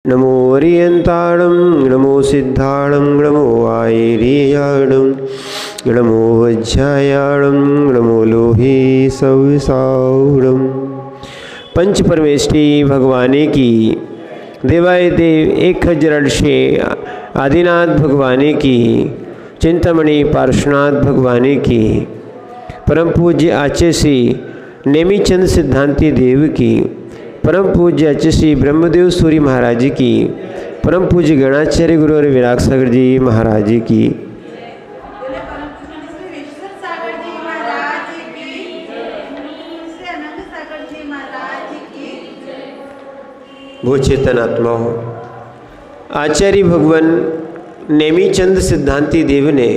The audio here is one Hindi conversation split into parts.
नमो ओरियंताणं नमो सिद्धाणं नमो आयर्याणं नमो वज्रायाणं नमो लोहे सविसारणं। पंच परमेष्ठी भगवाने की, देवाय देव एक हजरड़ से आदिनाथ भगवाने की, चिंतामणि पार्श्वनाथ भगवाने की, परम पूज्य आचार्य श्री नेमीचंद सिद्धांती देव की, परम पूज्य आचार्य श्री ब्रह्मदेव सूरी महाराज जी की, परम पूज्य गणाचार्य गुरु और विराग सागर जी महाराज जी की, वो चेतन आत्मा हो। आचार्य भगवान नेमीचंद सिद्धांती देव ने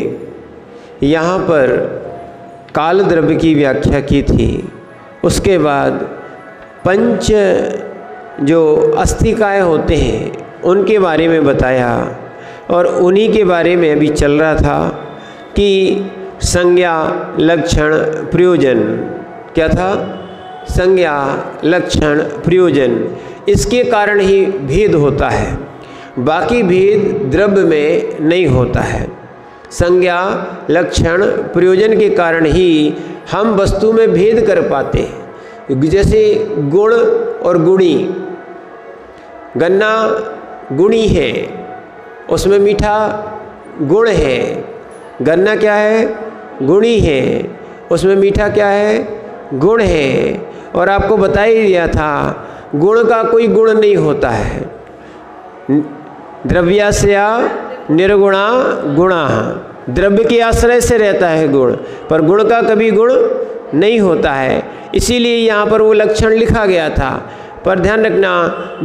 यहाँ पर काल द्रव्य की व्याख्या की थी। उसके बाद पंच जो अस्थिकाय होते हैं उनके बारे में बताया, और उन्हीं के बारे में अभी चल रहा था कि संज्ञा लक्षण प्रयोजन, क्या था? संज्ञा लक्षण प्रयोजन, इसके कारण ही भेद होता है, बाकी भेद द्रव्य में नहीं होता है। संज्ञा लक्षण प्रयोजन के कारण ही हम वस्तु में भेद कर पाते हैं। जैसे गुण और गुणी, गन्ना गुणी है, उसमें मीठा गुण है, गन्ना क्या है? गुणी है, उसमें मीठा क्या है? गुण है। और आपको बता ही दिया था गुण का कोई गुण नहीं होता है। द्रव्याश्रया निर्गुणा गुणा, द्रव्य के आश्रय से रहता है गुण, पर गुण का कभी गुण नहीं होता है। इसीलिए यहाँ पर वो लक्षण लिखा गया था। पर ध्यान रखना,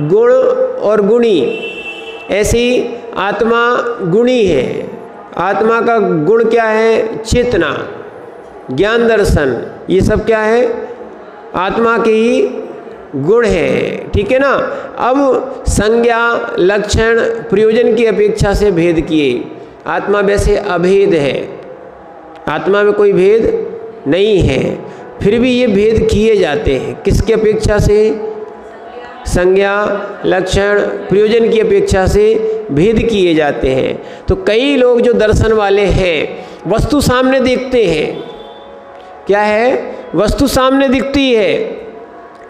गुण और गुणी, ऐसी आत्मा गुणी है। आत्मा का गुण क्या है? चेतना, ज्ञान, दर्शन, ये सब क्या है? आत्मा के ही गुण है। ठीक है ना। अब संज्ञा लक्षण प्रयोजन की अपेक्षा से भेद किए। आत्मा वैसे अभेद है, आत्मा में कोई भेद नहीं है, फिर भी ये भेद किए जाते हैं। किसकी अपेक्षा से? संज्ञा लक्षण प्रयोजन की अपेक्षा से भेद किए जाते हैं। तो कई लोग जो दर्शन वाले हैं, वस्तु सामने देखते हैं, क्या है? वस्तु सामने दिखती है,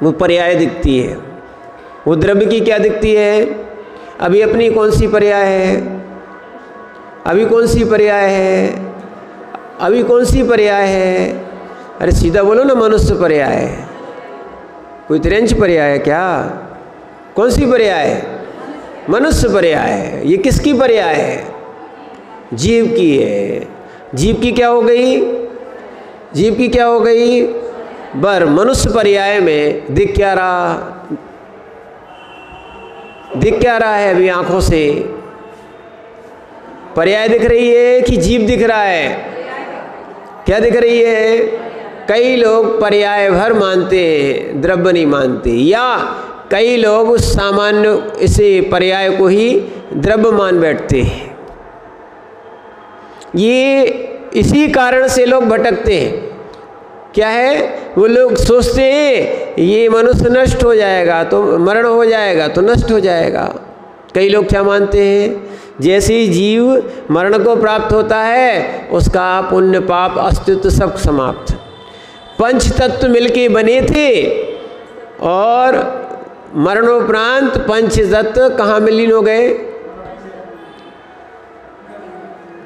वो पर्याय दिखती है। वो द्रव्य की क्या दिखती है? अभी अपनी कौन सी पर्याय है? अभी कौन सी पर्याय है? अभी कौन सी पर्याय है? अरे सीधा बोलो ना, मनुष्य पर्याय है। कोई त्रिंच पर्याय है क्या? कौन सी पर्याय है? मनुष्य पर्याय है। ये किसकी पर्याय है? जीव की है। जीव की क्या हो गई? जीव की क्या हो गई? बर मनुष्य पर्याय में दिख क्या रहा? दिख क्या रहा है अभी आंखों से? पर्याय दिख रही है कि जीव दिख रहा है? क्या दिख रही है? कई लोग पर्याय भर मानते हैं, द्रव्य नहीं मानते, या कई लोग उस सामान्य इसे पर्याय को ही द्रव्य मान बैठते हैं। ये इसी कारण से लोग भटकते हैं। क्या है? वो लोग सोचते हैं ये मनुष्य नष्ट हो जाएगा तो मरण हो जाएगा तो नष्ट हो जाएगा। कई लोग क्या मानते हैं? जैसे ही जीव मरण को प्राप्त होता है, उसका पुण्य पाप अस्तित्व सब समाप्त। पंच तत्व मिलके बने थे, और मरणोपरांत पंच तत्व कहाँ विलीन हो गए?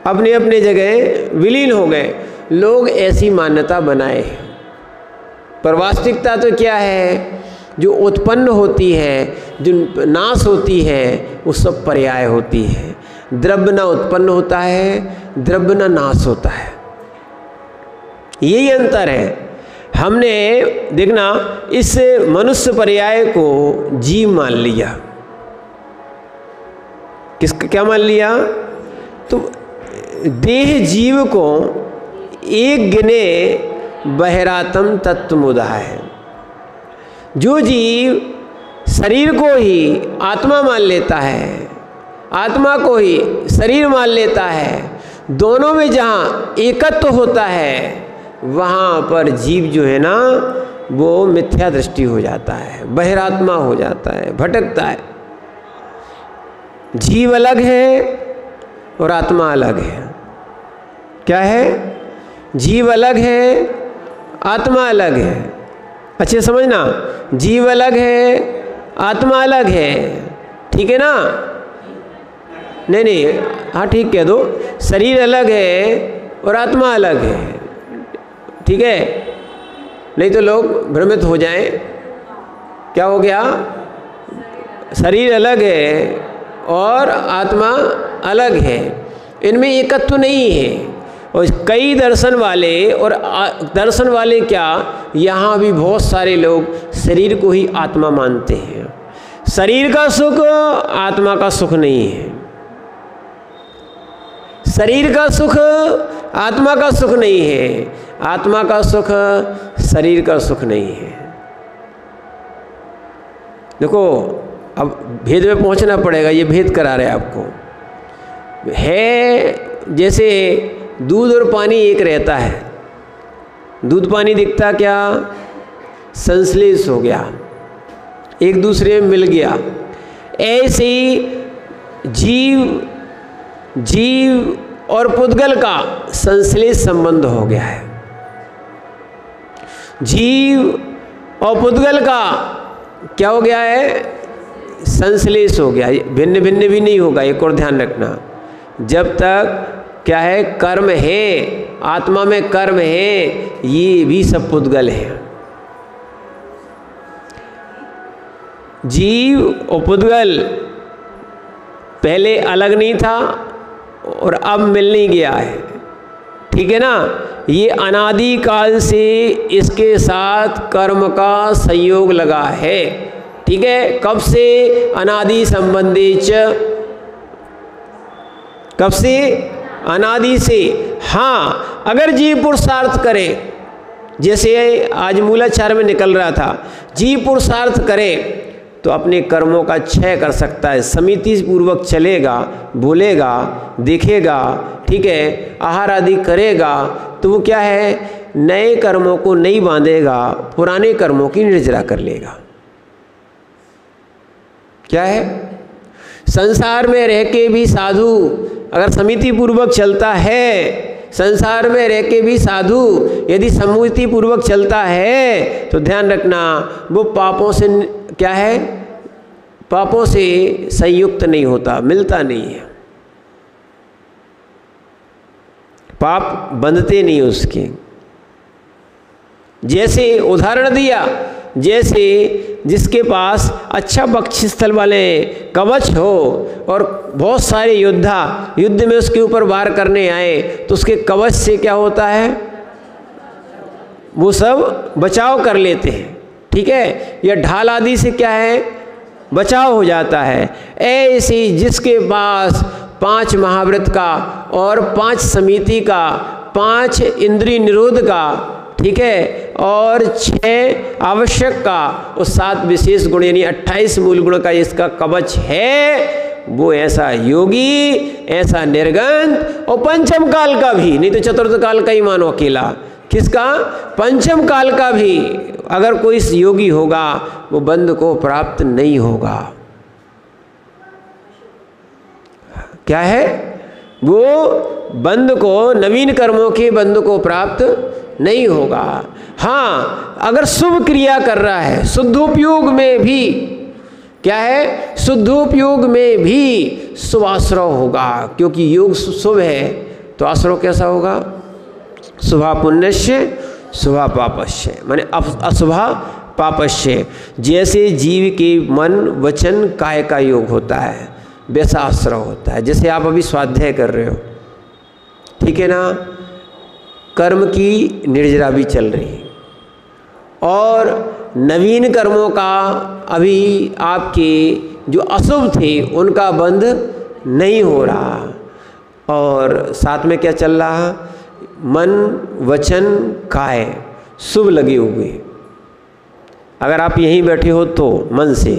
अपने अपने जगह विलीन हो गए। लोग ऐसी मान्यता बनाए, पर वास्तविकता तो क्या है? जो उत्पन्न होती है, जो नाश होती है, वो सब पर्याय होती है। द्रव्य ना उत्पन्न होता है, द्रव्य ना नाश होता है। यही अंतर है। हमने देखना, इस मनुष्य पर्याय को जीव मान लिया। किसका क्या मान लिया? तो देह जीव को एक गिने बहिरातम तत्वमुदा है। जो जीव शरीर को ही आत्मा मान लेता है, आत्मा को ही शरीर मान लेता है, दोनों में जहाँ एकत्व होता है, वहाँ पर जीव जो है ना, वो मिथ्या दृष्टि हो जाता है, बहिरात्मा हो जाता है, भटकता है। जीव अलग है और आत्मा अलग है। क्या है? जीव अलग है, आत्मा अलग है। अच्छे समझना, जीव अलग है, आत्मा अलग है। ठीक है ना? नहीं नहीं, हाँ ठीक कह दो। शरीर अलग है और आत्मा अलग है। ठीक है, नहीं तो लोग भ्रमित हो जाएं। क्या हो गया? शरीर अलग है और आत्मा अलग है, इनमें एकत्व तो नहीं है। और कई दर्शन वाले, और दर्शन वाले क्या, यहाँ भी बहुत सारे लोग शरीर को ही आत्मा मानते हैं। शरीर का सुख आत्मा का सुख नहीं है, शरीर का सुख आत्मा का सुख नहीं है, आत्मा का सुख शरीर का सुख नहीं है। देखो, अब भेद में पहुंचना पड़ेगा, ये भेद करा रहे आपको। है जैसे दूध और पानी एक रहता है, दूध पानी दिखता क्या? संश्लेष हो गया, एक दूसरे में मिल गया। ऐसे ही जीव और पुद्गल का संश्लेष संबंध हो गया है। जीव और पुद्गल का क्या हो गया है? संश्लेष हो गया। भिन्न भिन्न भी नहीं होगा, एक और ध्यान रखना। जब तक क्या है, कर्म है, आत्मा में कर्म है, ये भी सब पुद्गल है। जीव और पुद्गल पहले अलग नहीं था और अब मिल नहीं गया है। ठीक है ना? ये अनादि काल से इसके साथ कर्म का संयोग लगा है। ठीक है? कब से? अनादि संबंधी च, कब से? अनादि से। हाँ, अगर जीव पुरुषार्थ करे, जैसे आज मूलाचार में निकल रहा था, जीव पुरुषार्थ करे तो अपने कर्मों का क्षय कर सकता है। समिति पूर्वक चलेगा, बोलेगा, देखेगा, ठीक है, आहार आदि करेगा, तो वो क्या है, नए कर्मों को नहीं बांधेगा, पुराने कर्मों की निर्जरा कर लेगा। क्या है? संसार में रह के भी साधु अगर समिति पूर्वक चलता है, संसार में रह के भी साधु यदि समिति पूर्वक चलता है, तो ध्यान रखना वो पापों से क्या है, पापों से संयुक्त नहीं होता, मिलता नहीं है, पाप बंधते नहीं उसके। जैसे उदाहरण दिया, जैसे जिसके पास अच्छा बक्षस्थल वाले कवच हो और बहुत सारे योद्धा युद्ध में उसके ऊपर वार करने आए, तो उसके कवच से क्या होता है, वो सब बचाव कर लेते हैं। ठीक है? या ढाल आदि से क्या है, बचाव हो जाता है। ऐसे जिसके पास 5 महाव्रत का और 5 समिति का, 5 इंद्रिय निरोध का, ठीक है, और 6 आवश्यक का और 7 विशेष गुण यानी 28 मूल गुण का इसका कवच है, वो ऐसा योगी, ऐसा निर्गंध, और पंचम काल का भी, नहीं तो चतुर्थ काल का ही मानो अकेला, किसका, पंचम काल का भी अगर कोई योगी होगा वो बंध को प्राप्त नहीं होगा। क्या है, वो बंध को, नवीन कर्मों के बंध को प्राप्त नहीं होगा। हाँ, अगर शुभ क्रिया कर रहा है, शुद्धोपयोग में भी क्या है, शुद्धोपयोग में भी शुभ आश्रय होगा, क्योंकि योग शुभ है तो आश्रय कैसा होगा, शुभा पुण्यस्य शुभा पापस्य, माने अशुभा पापस्य। जैसे जीव के मन वचन काय का योग होता है वैसा आश्रय होता है। जैसे आप अभी स्वाध्याय कर रहे हो, ठीक है ना, कर्म की निर्जरा भी चल रही है और नवीन कर्मों का अभी आपके जो अशुभ थे उनका बंध नहीं हो रहा, और साथ में क्या चल रहा, मन वचन काय शुभ लगे हुए। अगर आप यहीं बैठे हो तो मन से,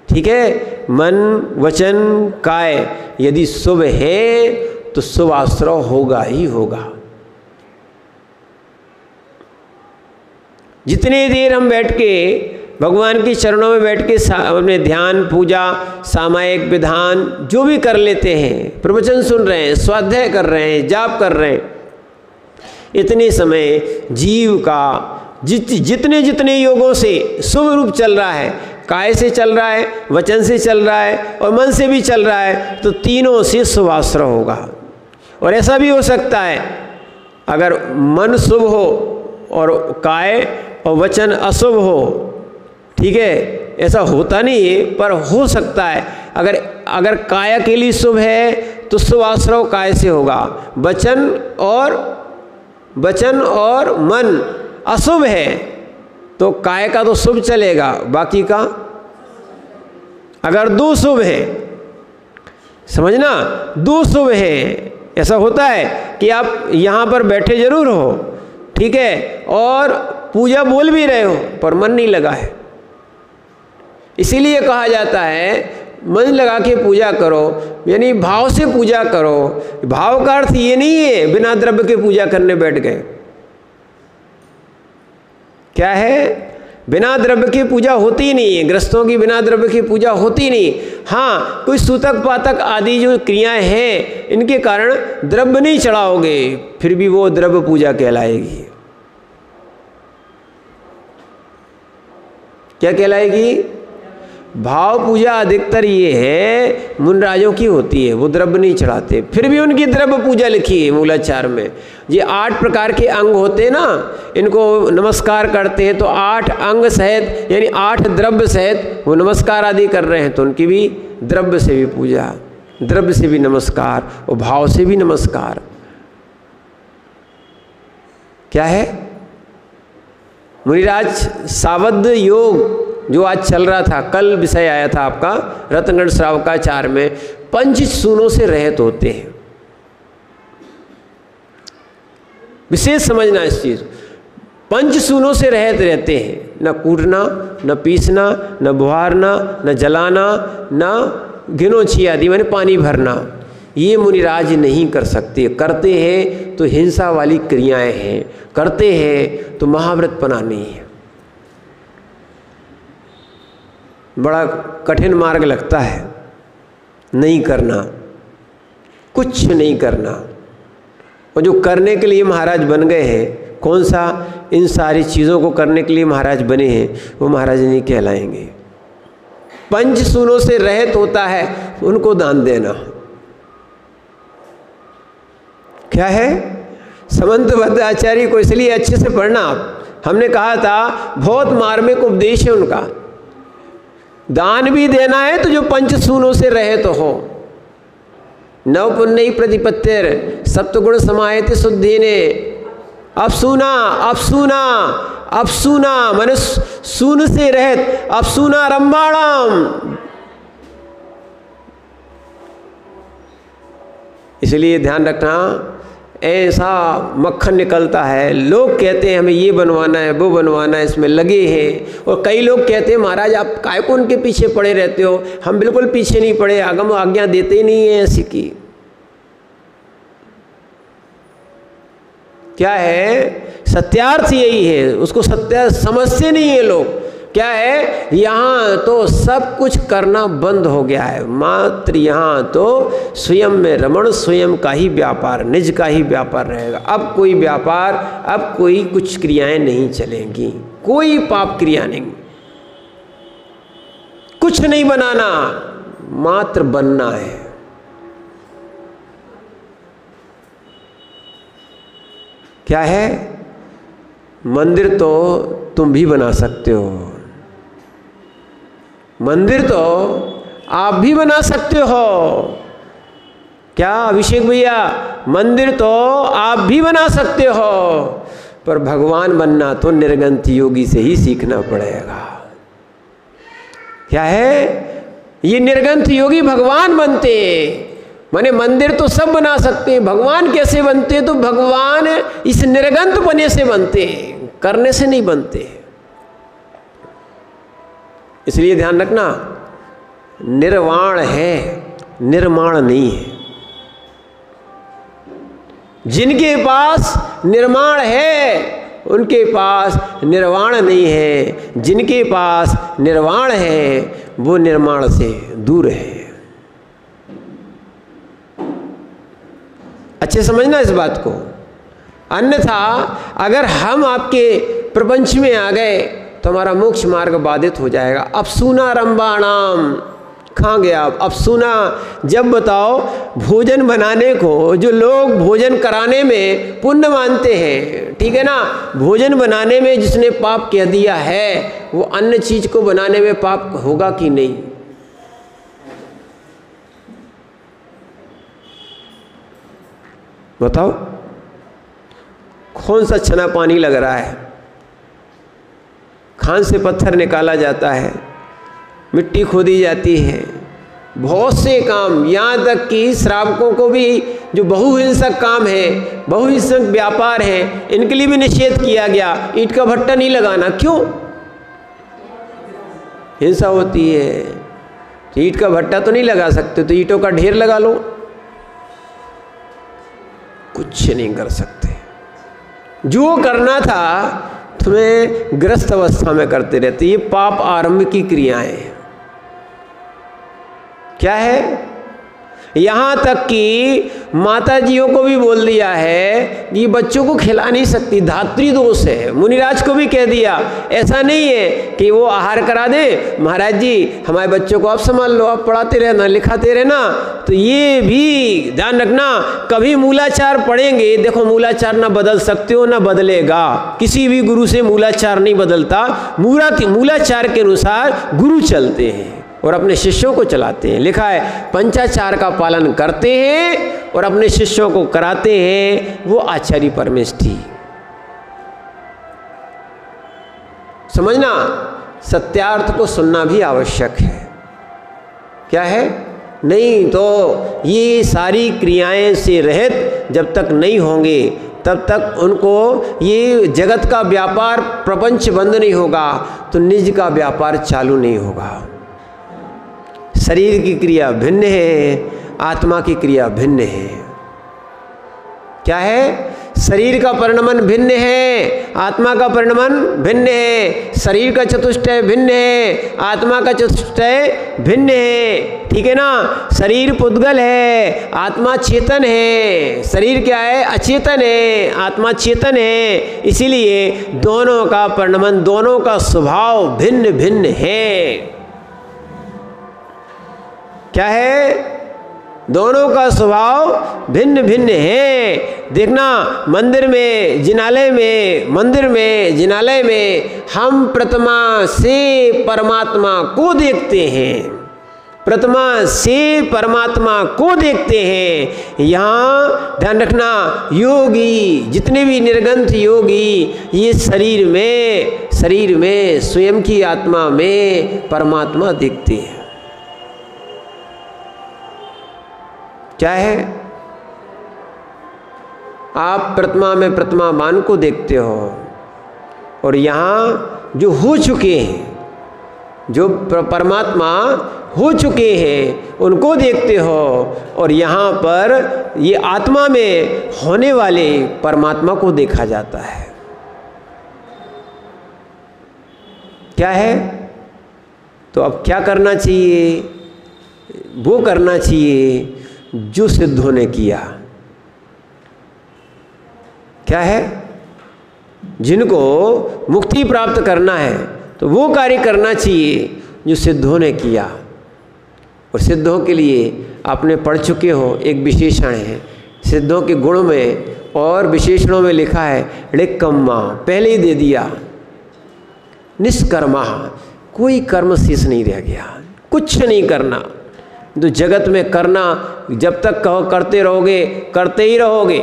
ठीक है, मन वचन काय यदि शुभ है तो शुभ आश्रय होगा ही होगा। जितने देर हम बैठ के भगवान के चरणों में बैठ के अपने ध्यान, पूजा, सामायिक विधान जो भी कर लेते हैं, प्रवचन सुन रहे हैं, स्वाध्याय कर रहे हैं, जाप कर रहे हैं, इतने समय जीव का जितने जितने योगों से शुभ रूप चल रहा है, काय से चल रहा है, वचन से चल रहा है और मन से भी चल रहा है, तो तीनों से शुभाश्रय होगा। और ऐसा भी हो सकता है अगर मन शुभ हो और काय और वचन अशुभ हो, ठीक है, ऐसा होता नहीं है पर हो सकता है। अगर काया के लिए शुभ है तो शुभाश्रय काय से होगा, वचन और मन अशुभ है तो काय का तो शुभ चलेगा, बाकी का अगर दो शुभ है, समझना, दो शुभ है, ऐसा होता है कि आप यहाँ पर बैठे जरूर हो, ठीक है, और पूजा बोल भी रहे हो पर मन नहीं लगा है। इसीलिए कहा जाता है मन लगा के पूजा करो, यानी भाव से पूजा करो। भाव का अर्थ ये नहीं है बिना द्रव्य के पूजा करने बैठ गए। क्या है? बिना द्रव्य की पूजा होती नहीं है, गृहस्थों की बिना द्रव्य की पूजा होती नहीं। हाँ, कोई सूतक पातक आदि जो क्रियाएं हैं इनके कारण द्रव्य नहीं चढ़ाओगे, फिर भी वो द्रव्य पूजा कहलाएगी। क्या कहलाएगी? भाव पूजा अधिकतर ये है मुनराजों की होती है, वो द्रव्य नहीं चढ़ाते, फिर भी उनकी द्रव्य पूजा लिखी है मूलाचार में। ये 8 प्रकार के अंग होते हैं ना, इनको नमस्कार करते हैं तो 8 अंग सहित यानी 8 द्रव्य सहित वो नमस्कार आदि कर रहे हैं, तो उनकी भी द्रव्य से भी पूजा, द्रव्य से भी नमस्कार और भाव से भी नमस्कार। क्या है? मुनिराज सावध योग जो आज चल रहा था, कल विषय आया था आपका रत्नगढ़ श्रावकाचार में, 5 सूनों से रहित होते हैं। विशेष समझना इस चीज, 5 सूनों से रहित रहते हैं, न कूटना, न पीसना, न बुहारना, न जलाना, न घिनौछी आदि माने पानी भरना, ये मुनिराज नहीं कर सकते। करते हैं तो हिंसा वाली क्रियाएं हैं, करते हैं तो महाव्रतपना नहीं है। बड़ा कठिन मार्ग लगता है, नहीं करना, कुछ नहीं करना। और जो करने के लिए महाराज बन गए हैं, कौन सा इन सारी चीज़ों को करने के लिए महाराज बने हैं, वो महाराज नहीं कहलाएंगे। 5 सूनों से रहित होता है, उनको दान देना। क्या है? समंतबद्ध आचार्य को इसलिए अच्छे से पढ़ना आप, हमने कहा था बहुत मार्मिक उपदेश है उनका। दान भी देना है तो जो 5 सूनों से रहे तो हो। नव पुण्य प्रतिपत्तिर सप्तगुण समाहित शुद्धि ने अपसूना मन सून से रहित अपसूना रंबाणाम। इसलिए ध्यान रखना, ऐसा मक्खन निकलता है, लोग कहते हैं हमें ये बनवाना है, वो बनवाना है, इसमें लगे हैं। और कई लोग कहते हैं महाराज आप काय को उनके पीछे पड़े रहते हो। हम बिल्कुल पीछे नहीं पड़े, आगम आज्ञा देते ही नहीं है ऐसी की। क्या है? सत्यार्थ यही है, उसको सत्य समझते नहीं है लोग। क्या है? यहाँ तो सब कुछ करना बंद हो गया है, मात्र यहाँ तो स्वयं में रमण, स्वयं का ही व्यापार, निज का ही व्यापार रहेगा। अब कोई व्यापार, अब कोई कुछ क्रियाएं नहीं चलेंगी, कोई पाप क्रिया नहीं, कुछ नहीं बनाना, मात्र बनना है। क्या है? मंदिर तो तुम भी बना सकते हो, मंदिर तो आप भी बना सकते हो। क्या अभिषेक भैया? मंदिर तो आप भी बना सकते हो, पर भगवान बनना तो निर्गंत योगी से ही सीखना पड़ेगा। क्या है? ये निर्गंत योगी भगवान बनते हैं। माने मंदिर तो सब बना सकते हैं, भगवान कैसे बनते हैं? तो भगवान इस निर्गंत बने से बनते हैं, करने से नहीं बनते। इसलिए ध्यान रखना, निर्वाण है, निर्माण नहीं है। जिनके पास निर्माण है उनके पास निर्वाण नहीं है। जिनके पास निर्वाण है वो निर्माण से दूर है। अच्छे समझना इस बात को, अन्यथा अगर हम आपके प्रपंच में आ गए तो हमारा मोक्ष मार्ग बाधित हो जाएगा। अब सुना रंबाणाम, कहाँ गया अब सुना। जब बताओ भोजन बनाने को जो लोग भोजन कराने में पुण्य मानते हैं, ठीक है ना, भोजन बनाने में जिसने पाप कह दिया है वो अन्य चीज को बनाने में पाप होगा कि नहीं? बताओ कौन सा छना पानी लग रहा है, खान से पत्थर निकाला जाता है, मिट्टी खोदी जाती है, बहुत से काम, यहाँ तक कि श्रावकों को भी जो बहुहिंसक काम है, बहुहिंसक व्यापार है, इनके लिए भी निषेध किया गया। ईंट का भट्टा नहीं लगाना, क्यों? हिंसा होती है तो ईंट का भट्टा तो नहीं लगा सकते, तो ईंटों का ढेर लगा लो, कुछ नहीं कर सकते। जो करना था तुम्हें ग्रस्त अवस्था में करते रहते। ये पाप आरंभ की क्रियाएं क्या है? यहाँ तक कि माताजियों को भी बोल दिया है कि बच्चों को खिला नहीं सकती, धात्री दोष है। मुनिराज को भी कह दिया, ऐसा नहीं है कि वो आहार करा दे, महाराज जी हमारे बच्चों को आप संभाल लो, आप पढ़ाते रहना, लिखाते रहना। तो ये भी ध्यान रखना, कभी मूलाचार पढ़ेंगे, देखो मूलाचार ना बदल सकते हो ना बदलेगा, किसी भी गुरु से मूलाचार नहीं बदलता। मूलाचार के अनुसार गुरु चलते हैं और अपने शिष्यों को चलाते हैं। लिखा है पंचाचार का पालन करते हैं और अपने शिष्यों को कराते हैं, वो आचार्य परमेष्ठी। समझना, सत्यार्थ को सुनना भी आवश्यक है। क्या है? नहीं तो ये सारी क्रियाएं से रहित जब तक नहीं होंगे तब तक उनको ये जगत का व्यापार, प्रपंच बंद नहीं होगा तो निज का व्यापार चालू नहीं होगा। शरीर की क्रिया भिन्न है, आत्मा की क्रिया भिन्न है। क्या है? शरीर का परिणमन भिन्न है, आत्मा का परिणमन भिन्न है। शरीर का चतुष्टय भिन्न है, आत्मा का चतुष्टय भिन्न है। ठीक है ना? शरीर पुद्गल है, आत्मा चेतन है। शरीर क्या है? अचेतन है, आत्मा चेतन है। इसीलिए दोनों का परिणमन, दोनों का स्वभाव भिन्न भिन्न है। क्या है? दोनों का स्वभाव भिन्न भिन्न है। देखना, मंदिर में जिनालय में हम प्रतिमा से परमात्मा को देखते हैं, प्रतिमा से परमात्मा को देखते हैं। यहाँ ध्यान रखना, योगी जितने भी निर्गंथ योगी ये शरीर में स्वयं की आत्मा में परमात्मा देखते हैं। क्या है? आप प्रतिमा में प्रतिमावान को देखते हो और यहाँ जो हो चुके हैं, जो परमात्मा हो चुके हैं उनको देखते हो, और यहाँ पर ये आत्मा में होने वाले परमात्मा को देखा जाता है। क्या है? तो अब क्या करना चाहिए? वो करना चाहिए जो सिद्धों ने किया। क्या है? जिनको मुक्ति प्राप्त करना है तो वो कार्य करना चाहिए जो सिद्धों ने किया। और सिद्धों के लिए आपने पढ़ चुके हो, एक विशेषण है सिद्धों के गुण में और विशेषणों में लिखा है ऋक्कम्मा, पहले ही दे दिया, निष्कर्मा, कोई कर्म शेष नहीं रह गया, कुछ नहीं करना। तो जगत में करना जब तक कहो करते रहोगे, करते ही रहोगे।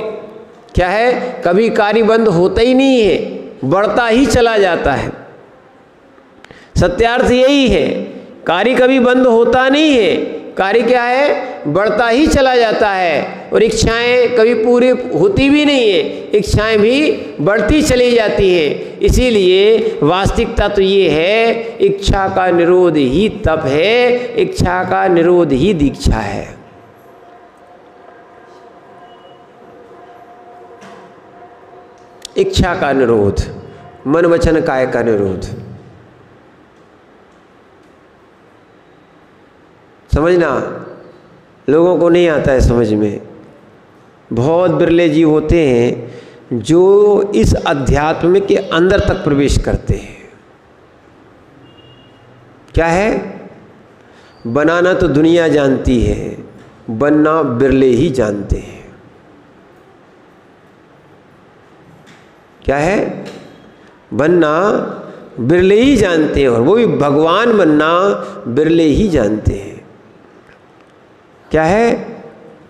क्या है? कभी कार्य बंद होता ही नहीं है, बढ़ता ही चला जाता है। सत्यार्थ यही है, कार्य कभी बंद होता नहीं है, कार्य क्या है? बढ़ता ही चला जाता है। और इच्छाएं कभी पूरी होती भी नहीं है, इच्छाएं भी बढ़ती चली जाती हैं। इसीलिए वास्तविकता तो ये है, इच्छा का निरोध ही तप है, इच्छा का निरोध ही दीक्षा है। इच्छा का निरोध, मन वचन काय का निरोध। समझना, लोगों को नहीं आता है समझ में। बहुत बिरले जीव होते हैं जो इस अध्यात्म के अंदर तक प्रवेश करते हैं। क्या है? बनाना तो दुनिया जानती है, बनना बिरले ही जानते हैं। क्या है? बनना बिरले ही जानते हैं, और वो भी भगवान बनना बिरले ही जानते हैं। क्या है?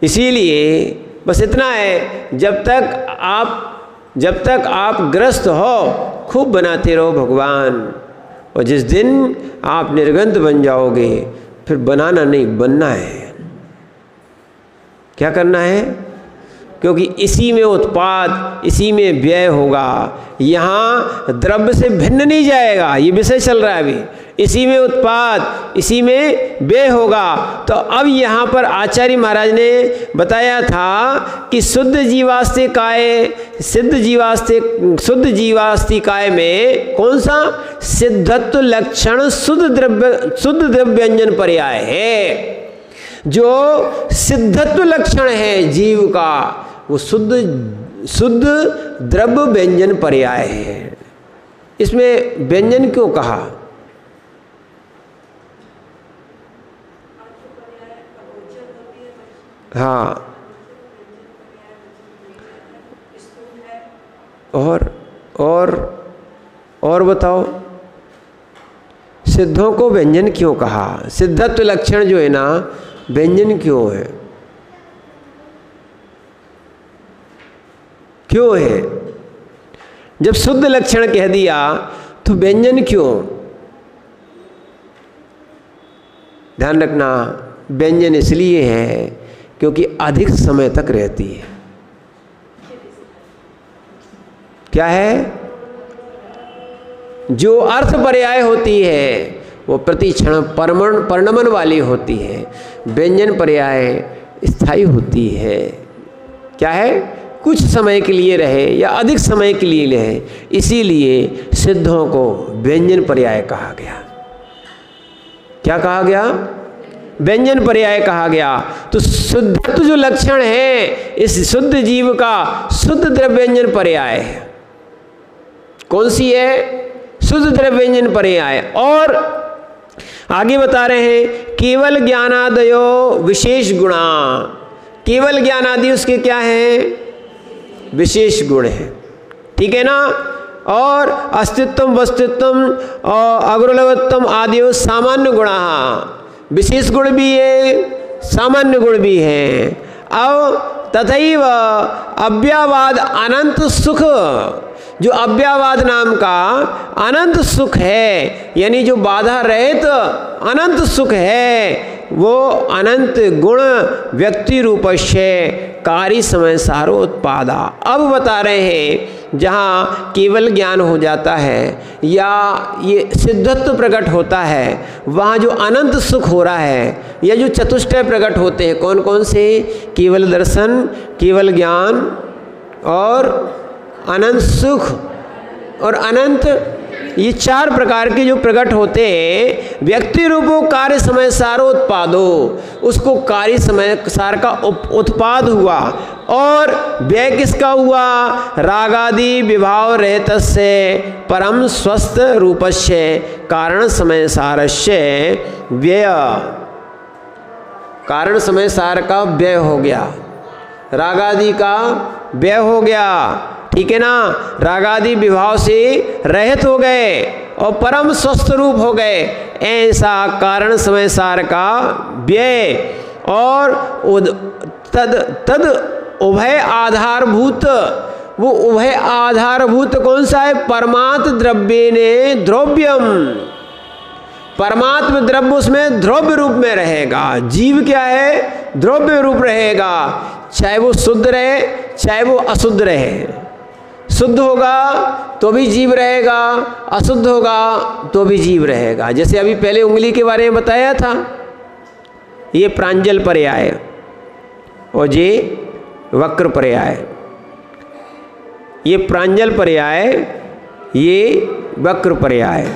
इसीलिए बस इतना है, जब तक आप ग्रस्त हो खूब बनाते रहो भगवान, और जिस दिन आप निर्गंत बन जाओगे फिर बनाना नहीं, बनना है। क्या करना है? क्योंकि इसी में उत्पाद, इसी में व्यय होगा। यहाँ द्रव्य से भिन्न नहीं जाएगा, ये विषय चल रहा है अभी। इसी में उत्पाद, इसी में व्यय होगा। तो अब यहाँ पर आचार्य महाराज ने बताया था कि शुद्ध जीवास्तिकाय में कौन सा सिद्धत्व लक्षण शुद्ध द्रव्यंजन पर्याय है। जो सिद्धत्व लक्षण है जीव का, वो शुद्ध द्रव्य व्यंजन पर्याय है। इसमें व्यंजन क्यों कहा? हाँ, और बताओ, सिद्धों को व्यंजन क्यों कहा? सिद्धत्व लक्षण जो है ना, व्यंजन क्यों है? क्यों है? जब शुद्ध लक्षण कह दिया तो व्यंजन क्यों? ध्यान रखना, व्यंजन इसलिए है क्योंकि अधिक समय तक रहती है। क्या है? जो अर्थ पर्याय होती है वो प्रति क्षण परिणमन वाली होती है। व्यंजन पर्याय स्थायी होती है। क्या है? कुछ समय के लिए रहे या अधिक समय के लिए रहे, इसीलिए सिद्धों को व्यंजन पर्याय कहा गया। क्या कहा गया? व्यंजन पर्याय कहा गया। तो शुद्धत्व जो लक्षण है इस शुद्ध जीव का, शुद्ध द्रव्यंजन पर्याय है। कौन सी है? शुद्ध द्रव्यंजन पर्याय। और आगे बता रहे हैं, केवल ज्ञानादयो विशेष गुणा। केवल ज्ञानादि उसके क्या है? विशेष गुण है। ठीक है ना? और अस्तित्वम वस्तुत्वम और अग्रलवत्तम आदियो सामान्य गुणा। विशेष गुण भी है, सामान्य गुण भी है। अब तथैव अव्ययवाद अनंत सुख, जो अव्ययवाद नाम का अनंत सुख है, यानी जो बाधा रहित अनंत सुख है, वो अनंत गुण व्यक्ति रूपस्य कार्य समय सारो उत्पादा। अब बता रहे हैं जहाँ केवल ज्ञान हो जाता है या ये सिद्धत्व प्रकट होता है, वहाँ जो अनंत सुख हो रहा है या जो चतुष्टय प्रकट होते हैं, कौन कौन से? केवल दर्शन, केवल ज्ञान और अनंत सुख और अनंत, ये चार प्रकार के जो प्रकट होते हैं, व्यक्ति रूपो कार्य समय सारो उत्पादो, उसको कार्य समय सार का उत्पाद हुआ। और व्यय किसका हुआ? रागादि विभाव रहित से परम स्वस्थ रूपस्य कारण समय सारस्य व्यय। कारण समय सार का व्यय हो गया, रागादि का व्यय हो गया। ठीक है ना? रागादि विभाव से रहित हो गए और परम स्वस्थ रूप हो गए, ऐसा कारण समय सार का व्यय। और तद उभय आधारभूत, वो उभय आधारभूत कौन सा है? परमात्म द्रव्य ने द्रव्यम, परमात्म द्रव्य उसमें द्रव्य रूप में रहेगा। जीव क्या है? द्रव्य रूप रहेगा, चाहे वो शुद्ध रहे चाहे वो अशुद्ध रहे। शुद्ध होगा तो भी जीव रहेगा, अशुद्ध होगा तो भी जीव रहेगा। जैसे अभी पहले उंगली के बारे में बताया था, ये प्रांजल पर्याय और ये वक्र पर्याय। ये प्रांजल पर्याय, ये वक्र पर्याय,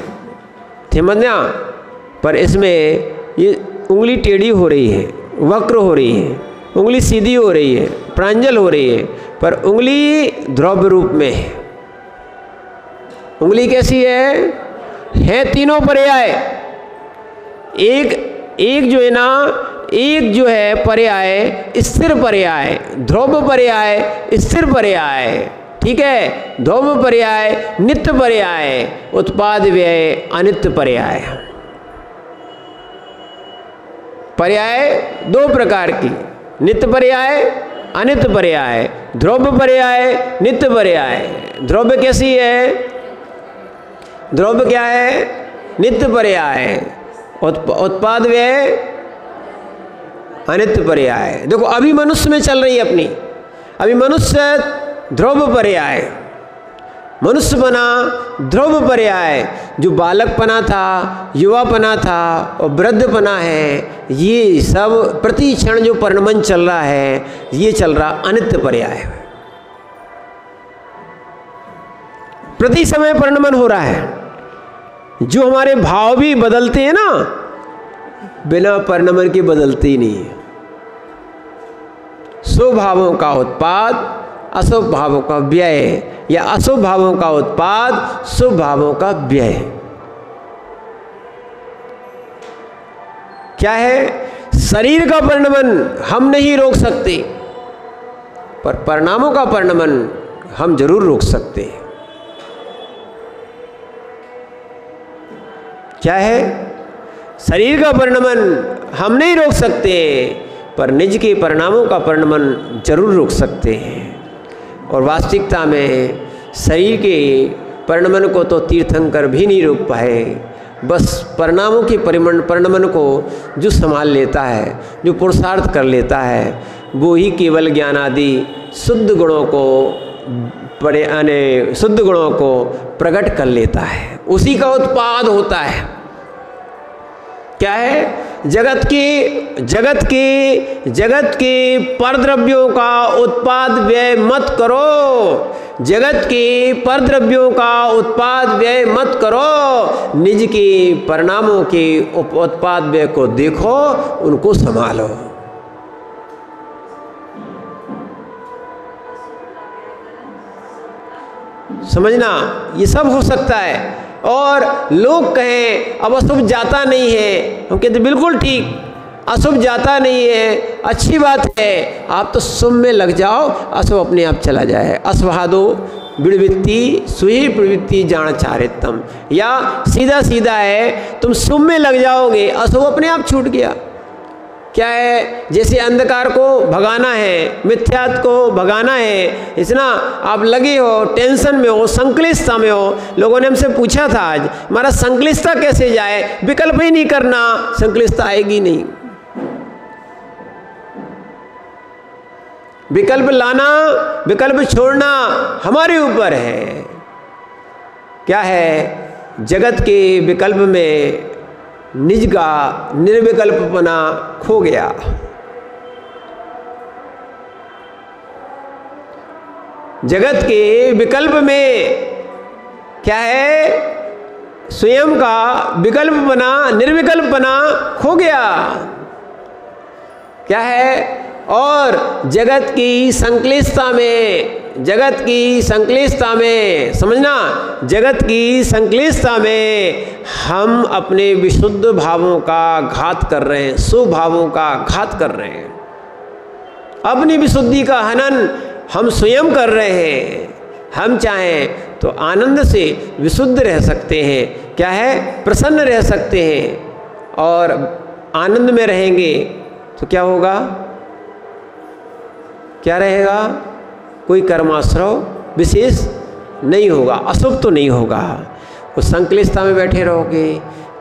समझना। पर इसमें ये उंगली टेढ़ी हो रही है, वक्र हो रही है, उंगली सीधी हो रही है, प्रांजल हो रही है, पर उंगली ध्रुव रूप में है। उंगली कैसी है तीनों पर्याय। एक जो है ना, एक जो है पर्याय स्थिर पर्याय, ध्रुव पर्याय, स्थिर पर्याय, ठीक है। ध्रुव पर्याय, नित्य पर्याय, उत्पाद व्यय, अनित्य पर्याय। पर्याय दो प्रकार की, नित्य पर्याय, अनित्य पर्याय। ध्रुव पर्याय, नित्य पर्याय। ध्रुव कैसी है? ध्रुव क्या है? नित्य पर्याय। उत्पाद व्यय, अनित्य पर्याय। देखो अभी मनुष्य में चल रही है अपनी, अभी मनुष्य ध्रुव पर्याय, मनुष्य बना ध्रुव पर्याय। जो बालकपना था, युवापना था और वृद्धपना है, ये सब प्रति क्षण जो परिणमन चल रहा है, ये चल रहा अनित्य पर्याय। प्रति समय परिणमन हो रहा है। जो हमारे भाव भी बदलते हैं ना, बिना परिणमन के बदलते ही नहीं है। शुभ भावों का उत्पाद, अशुभ भावों का व्यय, या अशुभ भावों का उत्पाद, शुभ भावों का व्यय। क्या है? शरीर का परिणमन हम नहीं रोक सकते, पर परिणामों का परिणमन हम जरूर रोक सकते हैं। क्या है? शरीर का परिणमन हम नहीं रोक सकते, पर निज के परिणामों का परिणमन जरूर रोक सकते हैं। और वास्तविकता में शरीर के परिणमन को तो तीर्थंकर भी नहीं रोक पाए। बस परिणामों के परिणमन को जो संभाल लेता है, जो पुरुषार्थ कर लेता है, वो ही केवल ज्ञान आदि शुद्ध गुणों को शुद्ध गुणों को प्रकट कर लेता है। उसी का उत्पाद होता है। क्या है? जगत के परद्रव्यों का उत्पाद व्यय मत करो। जगत के परद्रव्यों का उत्पाद व्यय मत करो। निज के परिणामों के उत्पाद व्यय को देखो, उनको संभालो। समझना, ये सब हो सकता है। और लोग कहें अब अशुभ जाता नहीं है, हम कहते बिल्कुल ठीक, अशुभ जाता नहीं है, अच्छी बात है। आप तो शुभ में लग जाओ, अशुभ अपने आप चला जाए। अशुभादो विड़वित्ति सुही प्रवृत्ति जान चारितम, या सीधा सीधा है, तुम शुभ में लग जाओगे, अशुभ अपने आप छूट गया। क्या है? जैसे अंधकार को भगाना है, मिथ्यात को भगाना है, इतना आप लगे हो, टेंशन में हो, संक्लिष्टता में हो। लोगों ने हमसे पूछा था आज, हमारा संक्लिष्टता कैसे जाए? विकल्प ही नहीं करना, संक्लिष्टता आएगी नहीं। विकल्प लाना, विकल्प छोड़ना हमारे ऊपर है। क्या है? जगत के विकल्प में निज का निर्विकल्पपना खो गया। जगत के विकल्प में क्या है? स्वयं का विकल्पपना, निर्विकल्पपना खो गया। क्या है? और जगत की संक्लिष्टता में, जगत की संक्लिष्टता में, समझना, जगत की संक्लिष्टता में हम अपने विशुद्ध भावों का घात कर रहे हैं, शुभ भावों का घात कर रहे हैं। अपनी विशुद्धि का हनन हम स्वयं कर रहे हैं। हम चाहें तो आनंद से विशुद्ध रह सकते हैं। क्या है? प्रसन्न रह सकते हैं। और आनंद में रहेंगे तो क्या होगा? क्या रहेगा? कोई कर्माश्रव विशेष नहीं होगा, अशुभ तो नहीं होगा। उस संक्लिष्टता में बैठे रहोगे,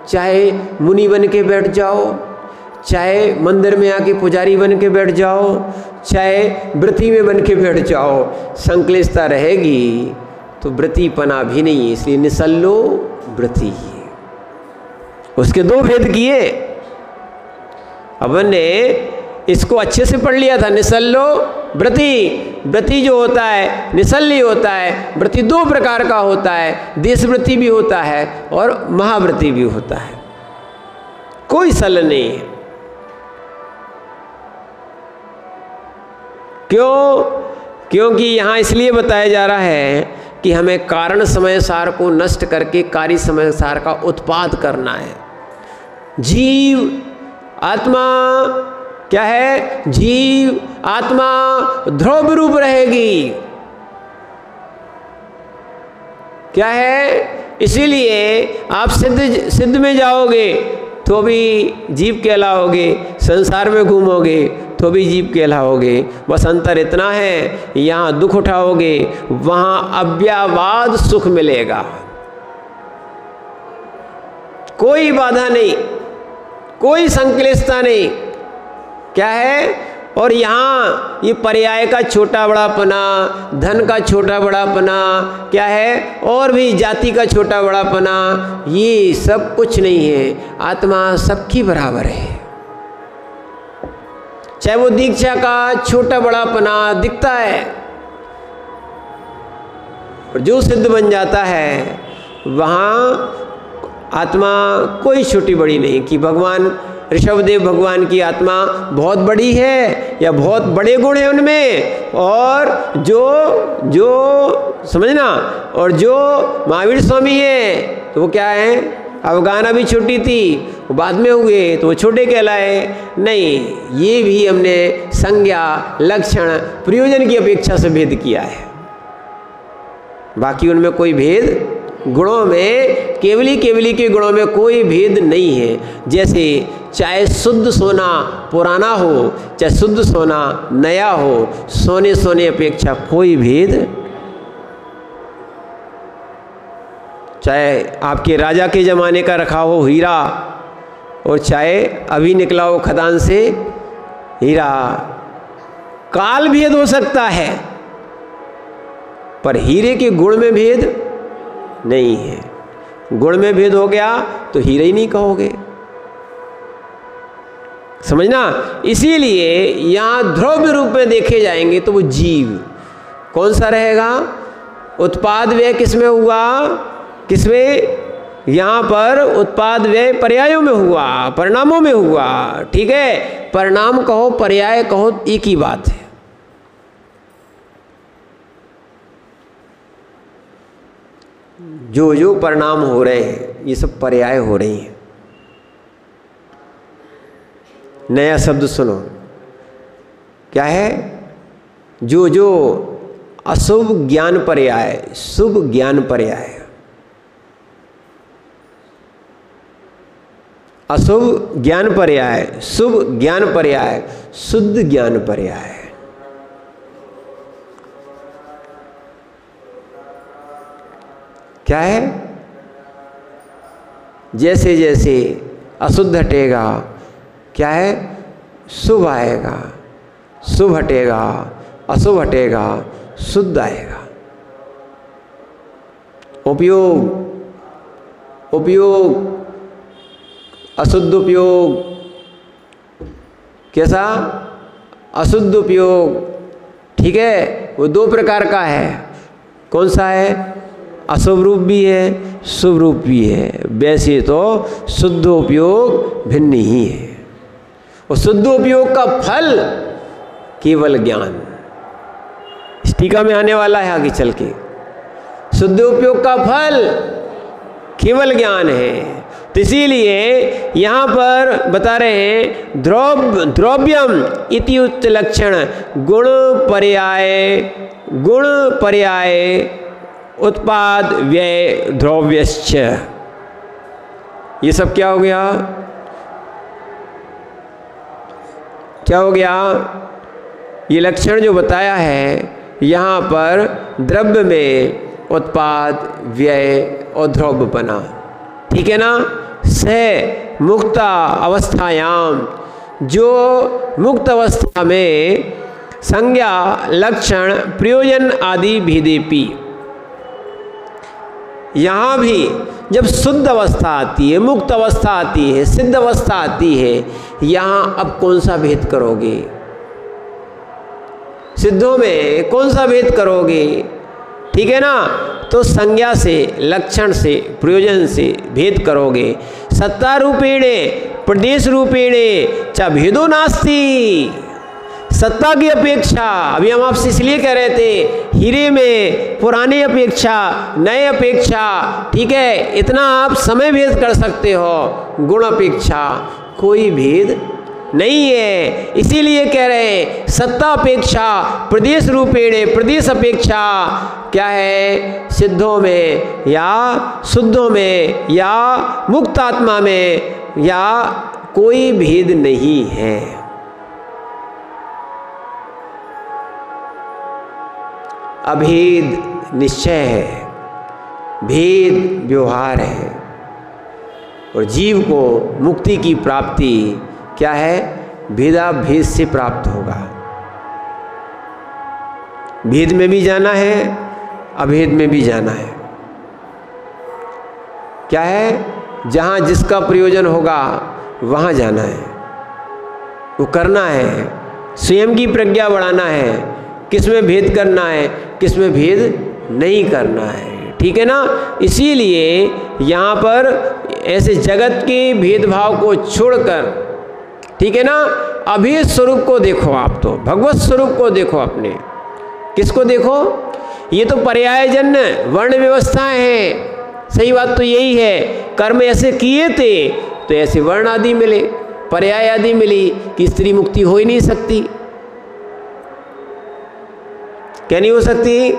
चाहे मुनि बन के बैठ जाओ, चाहे मंदिर में आके पुजारी बन के बैठ जाओ, चाहे व्रती में बन के बैठ जाओ, संक्लिष्टता रहेगी तो व्रतीपना भी नहीं है। इसलिए निसल्लो व्रती। उसके दो भेद किए। अपन ने इसको अच्छे से पढ़ लिया था, निसल्लो व्रती। व्रती जो होता है निसल्ली होता है। व्रती दो प्रकार का होता है, देशव्रती भी होता है और महाव्रती भी होता है, कोई सल नहीं है। क्यों? क्योंकि यहाँ इसलिए बताया जा रहा है कि हमें कारण समय सार को नष्ट करके कार्य समय सार का उत्पाद करना है। जीव आत्मा क्या है? जीव आत्मा ध्रुव रूप रहेगी। क्या है? इसीलिए आप सिद्ध में जाओगे तो भी जीव कहलाओगे, संसार में घूमोगे तो भी जीव कहलाओगे। बस अंतर इतना है, यहाँ दुख उठाओगे वहाँ अव्ययवाद सुख मिलेगा, कोई बाधा नहीं, कोई संक्लिष्टता नहीं। क्या है? और यहाँ ये पर्याय का छोटा बड़ापना, धन का छोटा बड़ापना, क्या है, और भी जाति का छोटा बड़ापना, ये सब कुछ नहीं है। आत्मा सबकी बराबर है। चाहे वो दीक्षा का छोटा बड़ापना दिखता है, और जो सिद्ध बन जाता है वहाँ आत्मा कोई छोटी बड़ी नहीं। कि भगवान ऋषभदेव भगवान की आत्मा बहुत बड़ी है या बहुत बड़े गुण हैं उनमें, और जो समझना, और जो महावीर स्वामी है तो वो क्या है? अवगाहना भी छोटी थी, वो बाद में हुए तो वो छोटे कहलाए। नहीं, ये भी हमने संज्ञा, लक्षण, प्रयोजन की अपेक्षा से भेद किया है। बाकी उनमें कोई भेद, गुणों में केवली के गुणों में कोई भेद नहीं है। जैसे चाहे शुद्ध सोना पुराना हो, चाहे शुद्ध सोना नया हो, सोने अपेक्षा कोई भेद। चाहे आपके राजा के ज़माने का रखा हो हीरा, और चाहे अभी निकला हो खदान से हीरा, काल भेद हो सकता है, पर हीरे के गुण में भेद नहीं है। गुण में भेद हो गया तो हीरा ही नहीं कहोगे, समझना। इसीलिए यहाँ ध्रुव रूप में देखे जाएंगे तो वो जीव कौन सा रहेगा? उत्पाद व्यय किसमें हुआ? किसमें? यहाँ पर उत्पाद व्यय पर्यायों में हुआ, परिणामों में हुआ। ठीक है, परिणाम कहो पर्याय कहो एक ही बात है। जो जो परिणाम हो रहे हैं ये सब पर्याय हो रही हैं। नया शब्द सुनो, क्या है? जो जो अशुभ ज्ञान पर्याय, शुभ ज्ञान पर्याय, अशुभ ज्ञान पर्याय, शुभ ज्ञान पर्याय, शुद्ध ज्ञान पर्याय। क्या है? जैसे जैसे अशुद्ध हटेगा, क्या है? शुभ आएगा, शुभ हटेगा, अशुभ हटेगा, शुद्ध आएगा। उपयोग अशुद्ध उपयोग, कैसा? अशुद्ध उपयोग। ठीक है, वो दो प्रकार का है। कौन सा है? अशुभ रूप भी है, शुभ रूप भी है। वैसे तो शुद्ध उपयोग भिन्न ही है। और शुद्ध उपयोग का फल केवल ज्ञान, इस टीका में आने वाला है आगे चल के। शुद्ध उपयोग का फल केवल ज्ञान है। तो इसीलिए यहाँ पर बता रहे हैं द्रव्यम इति उच्च लक्षण गुण पर्याय उत्पाद व्यय द्रव्यश्च। ये सब क्या हो गया? क्या हो गया? ये लक्षण जो बताया है यहाँ पर द्रव्य में उत्पाद व्यय और द्रव्यपना। ठीक है ना? से मुक्ता अवस्थायाम, जो मुक्त अवस्था में संज्ञा लक्षण प्रयोजन आदि भेदेपि, यहाँ भी जब शुद्ध अवस्था आती है, मुक्त अवस्था आती है, सिद्ध अवस्था आती है, यहाँ अब कौन सा भेद करोगे? सिद्धों में कौन सा भेद करोगे? ठीक है ना। तो संज्ञा से, लक्षण से, प्रयोजन से भेद करोगे। सत्ता रूपेणे प्रदेश रूपेणे चा भेदो नास्ति। सत्ता की अपेक्षा, अभी हम आपसे इसलिए कह रहे थे, हीरे में पुराने अपेक्षा, नए अपेक्षा, ठीक है, इतना आप समय भेद कर सकते हो, गुण अपेक्षा कोई भेद नहीं है। इसीलिए कह रहे हैं सत्ता अपेक्षा प्रदेश रूपेणे, प्रदेश अपेक्षा क्या है? सिद्धों में या शुद्धों में या मुक्त आत्मा में या कोई भेद नहीं है। अभेद निश्चय है, भेद व्यवहार है। और जीव को मुक्ति की प्राप्ति क्या है? भेदाभेद से प्राप्त होगा। भेद में भी जाना है, अभेद में भी जाना है। क्या है? जहाँ जिसका प्रयोजन होगा वहाँ जाना है, वो करना है। स्वयं की प्रज्ञा बढ़ाना है, किस में भेद करना है, किस में भेद नहीं करना है। ठीक है ना। इसीलिए यहाँ पर ऐसे जगत के भेदभाव को छोड़कर, ठीक है ना, अभेद स्वरूप को देखो। आप तो भगवत स्वरूप को देखो अपने। किसको देखो? ये तो पर्यायजन्य वर्ण व्यवस्थाएं हैं। सही बात तो यही है। कर्म ऐसे किए थे तो ऐसे वर्ण आदि मिले, पर्याय आदि मिली कि स्त्री मुक्ति हो ही नहीं सकती। क्या नहीं हो सकती?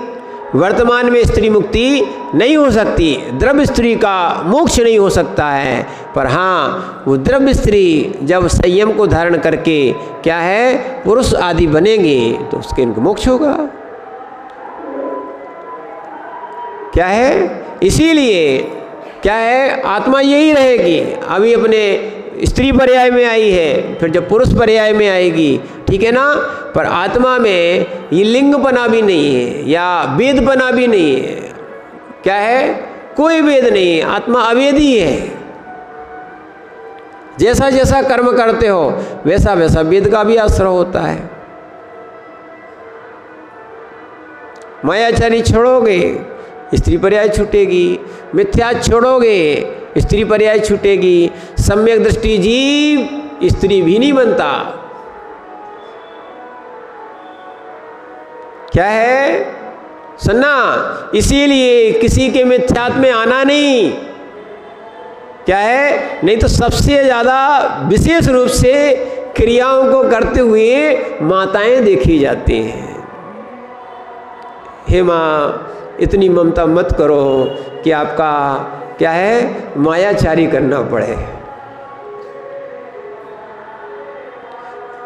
वर्तमान में स्त्री मुक्ति नहीं हो सकती, द्रव्य स्त्री का मोक्ष नहीं हो सकता है। पर हाँ, वो द्रव्य स्त्री जब संयम को धारण करके क्या है पुरुष आदि बनेंगे तो उसके इनको मोक्ष होगा। क्या है? इसीलिए क्या है, आत्मा यही रहेगी। अभी अपने स्त्री पर्याय में आई है, फिर जब पुरुष पर्याय में आएगी, ठीक है ना। पर आत्मा में ये लिंगपना भी नहीं है या वेदपना भी नहीं है। क्या है? कोई वेद नहीं, आत्मा अवेदी है। जैसा जैसा कर्म करते हो वैसा वैसा वेद का भी आश्रय होता है। मायाचारी छोड़ोगे स्त्री पर्याय छूटेगी, मिथ्या छोड़ोगे स्त्री पर्याय छूटेगी। सम्यक दृष्टि जीव स्त्री भी नहीं बनता। क्या है? सुनना। इसीलिए किसी के मिथ्यात्व में आना नहीं। क्या है? नहीं तो सबसे ज़्यादा विशेष रूप से क्रियाओं को करते हुए माताएं देखी जाती हैं। हे माँ, इतनी ममता मत करो कि आपका क्या है मायाचारी करना पड़े।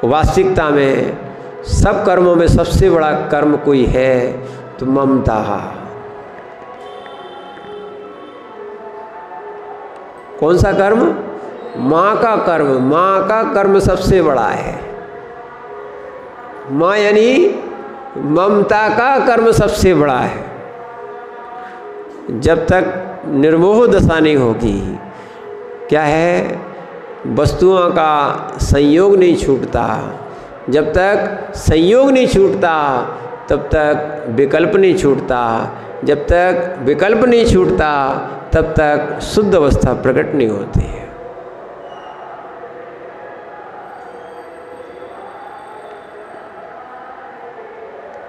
वास्तविकता में सब कर्मों में सबसे बड़ा कर्म कोई है तो ममता। कौन सा कर्म? माँ का कर्म। माँ का कर्म सबसे बड़ा है। माँ यानी ममता का कर्म सबसे बड़ा है। जब तक निर्मोह दशा नहीं होगी, क्या है, वस्तुओं का संयोग नहीं छूटता। जब तक संयोग नहीं छूटता तब तक विकल्प नहीं छूटता। जब तक विकल्प नहीं छूटता तब तक शुद्ध अवस्था प्रकट नहीं होती है।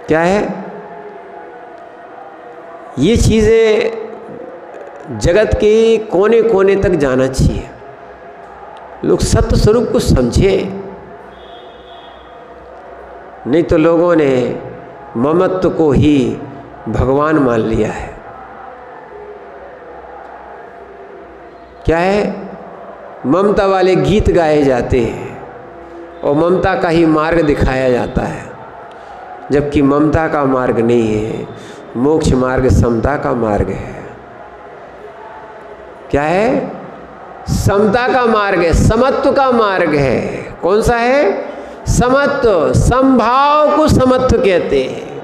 क्या है? ये चीज़ें जगत के कोने कोने तक जाना चाहिए। लोग सत्य स्वरूप को समझे, नहीं तो लोगों ने ममत्व को ही भगवान मान लिया है। क्या है? ममता वाले गीत गाए जाते हैं और ममता का ही मार्ग दिखाया जाता है, जबकि ममता का मार्ग नहीं है। मोक्ष मार्ग समता का मार्ग है। क्या है? समता का मार्ग है, समत्व का मार्ग है। कौन सा है? समत्व। समभाव को समत्व कहते हैं।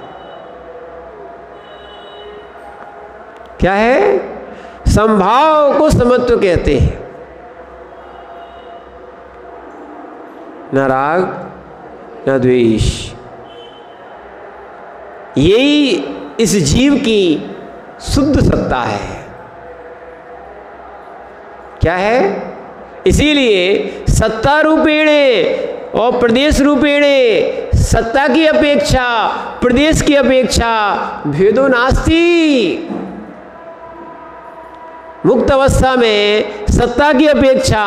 क्या है? समभाव को समत्व कहते हैं। न राग न द्वेष। यही इस जीव की शुद्ध सत्ता है। क्या है? इसीलिए सत्ता रूपेणे और प्रदेश रूपेणे सत्ता की अपेक्षा प्रदेश की अपेक्षा भेदो नास्ति। मुक्त अवस्था में सत्ता की अपेक्षा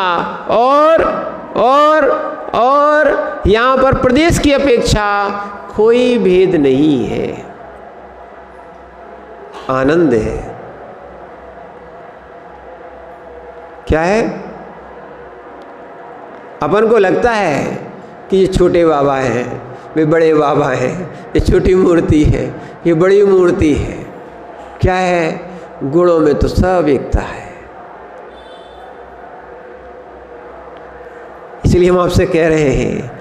और यहाँ पर प्रदेश की अपेक्षा कोई भेद नहीं है, आनंद है। क्या है? अपन को लगता है कि ये छोटे बाबा हैं, वे बड़े बाबा हैं, ये छोटी मूर्ति है, ये बड़ी मूर्ति है। क्या है? गुणों में तो सब एकता है। इसलिए हम आपसे कह रहे हैं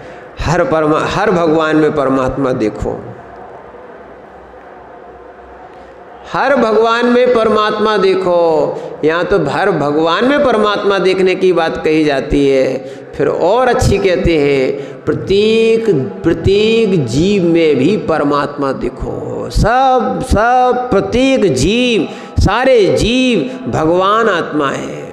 हर भगवान में परमात्मा देखो, हर भगवान में परमात्मा देखो। यहाँ तो हर भगवान में परमात्मा देखने की बात कही जाती है, फिर और अच्छी कहते हैं प्रत्येक जीव में भी परमात्मा देखो। सब प्रत्येक जीव, सारे जीव भगवान आत्मा है।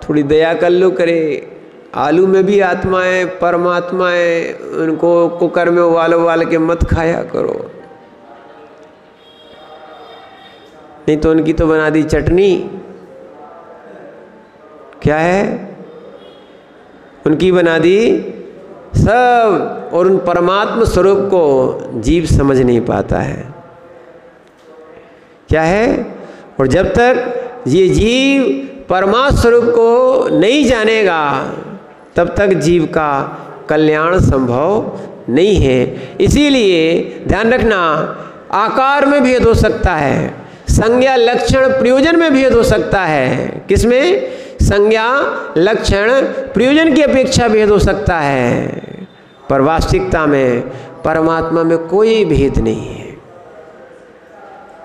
थोड़ी दया कर लो करे। आलू में भी आत्मा है, परमात्मा है, उनको कुकर में उबाल के मत खाया करो, नहीं तो उनकी तो बना दी चटनी। क्या है? उनकी बना दी सब, और उन परमात्मा स्वरूप को जीव समझ नहीं पाता है। क्या है? और जब तक ये जीव परमात्मा स्वरूप को नहीं जानेगा तब तक जीव का कल्याण संभव नहीं है। इसीलिए ध्यान रखना, आकार में भेद हो सकता है, संज्ञा लक्षण प्रयोजन में भेद हो सकता है। किसमें? संज्ञा लक्षण प्रयोजन की अपेक्षा भेद हो सकता है, पर वास्तविकता में परमात्मा में कोई भेद नहीं है।